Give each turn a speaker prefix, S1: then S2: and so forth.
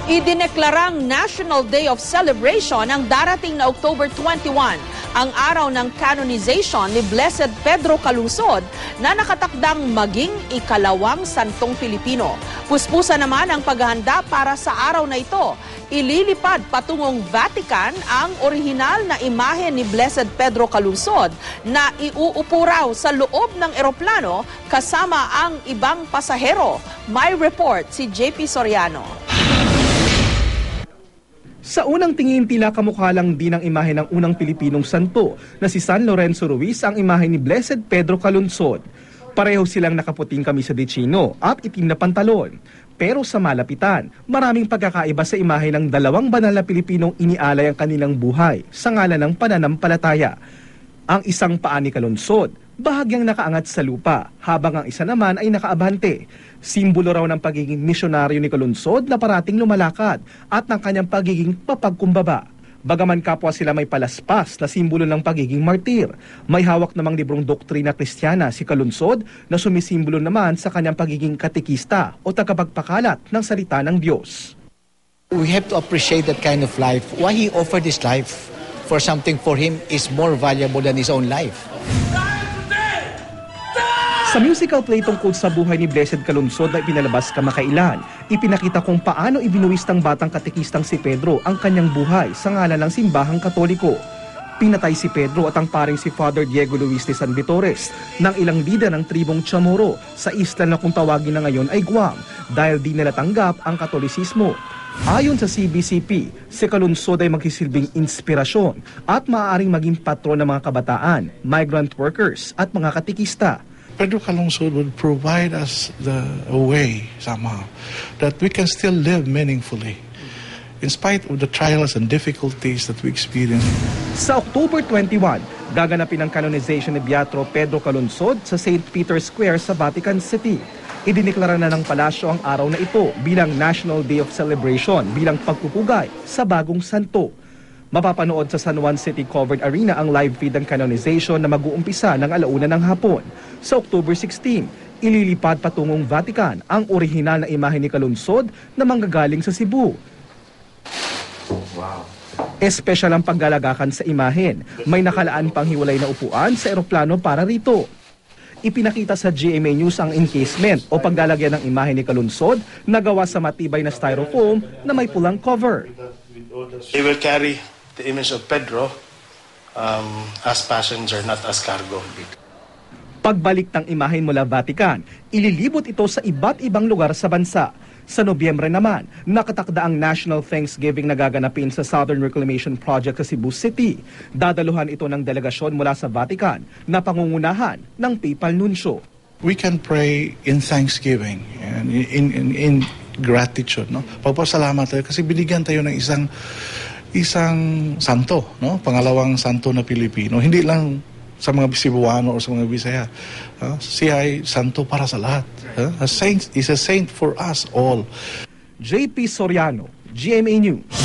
S1: Idineklarang National Day of Celebration ang darating na October 21, ang araw ng canonization ni Blessed Pedro Calungsod na nakatakdang maging ikalawang santong Pilipino. Puspusan naman ang paghahanda para sa araw na ito. Ililipad patungong Vatican ang orihinal na imahe ni Blessed Pedro Calungsod na iuupo raw sa loob ng eroplano kasama ang ibang pasahero. May report si JP Soriano.
S2: Sa unang tingin, tila kamukha lang din ang imahe ng unang Pilipinong santo na si San Lorenzo Ruiz ang imahe ni Blessed Pedro Calungsod. Pareho silang nakaputing kamisa de chino at itim na pantalon. Pero sa malapitan, maraming pagkakaiba sa imahe ng dalawang banal na Pilipinong inialay ang kanilang buhay sa ngalan ng pananampalataya. Ang isang paa ni Calungsod, bahagyang nakaangat sa lupa, habang ang isa naman ay nakaabante. Simbolo raw ng pagiging misyonaryo ni Calungsod na parating lumalakad at ng kanyang pagiging mapagkumbaba. Bagaman kapwa sila may palaspas na simbolo ng pagiging martir, may hawak namang librong doktrina Kristiyana si Calungsod na sumisimbolo naman sa kanyang pagiging katekista o tagapagpakalat ng salita ng Diyos.
S3: We have to appreciate that kind of life. Why he offered his life for something for him is more valuable than his own life.
S2: Sa musical play tungkol sa buhay ni Blessed Calungsod na ipinalabas kamakailan, ipinakita kung paano ibinuwis ng batang katekistang si Pedro ang kanyang buhay sa ngalan ng simbahang Katoliko. Pinatay si Pedro at ang paring si Father Diego Luis de San Vitores ng ilang lider ng tribong Chamorro sa isla na kung tawagin na ngayon ay Guam dahil di nila tanggap ang Katolisismo. Ayon sa CBCP, si Calungsod ay magsisilbing inspirasyon at maaaring maging patron ng mga kabataan, migrant workers at mga katekista.
S4: Pedro Calungsod would provide us a way somehow that we can still live meaningfully in spite of the trials and difficulties that we experience.
S2: Sa October 21, gaganapin ang canonization ni Beato Pedro Calungsod sa St. Peter's Square sa Vatican City. Idineklara na ng palasyo ang araw na ito bilang National Day of Celebration bilang pagpupugay sa bagong santo. Mapapanood sa San Juan City Covered Arena ang live feed ng canonization na mag-uumpisa ng 1:00 ng hapon. Sa October 16, ililipad patungong Vatican ang orihinal na imahe ni Calungsod na manggagaling sa Cebu. Wow. Espesyal ang paggalagakan sa imahen. May nakalaan pang hiwalay na upuan sa eroplano para rito. Ipinakita sa GMA News ang encasement o paglalagyan ng imahe ni Calungsod na gawa sa matibay na styrofoam na may pulang cover.
S5: They will carry the image of Pedro as passenger, not as cargo.
S2: Pagbalik ng imahen mula Vatican, ililibot ito sa iba't ibang lugar sa bansa. Sa Nobyembre naman, nakatakda ang National Thanksgiving na gaganapin sa Southern Reclamation Project sa Cebu City. Dadaluhan ito ng delegasyon mula sa Vatican na pangungunahan ng Papal Nuncio.
S4: We can pray in thanksgiving and in gratitude, no? Pagpasalamat tayo kasi binigyan tayo ng isang santo, no? Pangalawang santo na Pilipino. Hindi lang sa mga Cebuano o sa mga Bisaya. Siya ay santo para sa lahat. A saint is a saint for us all.
S2: JP Soriano, GMA News.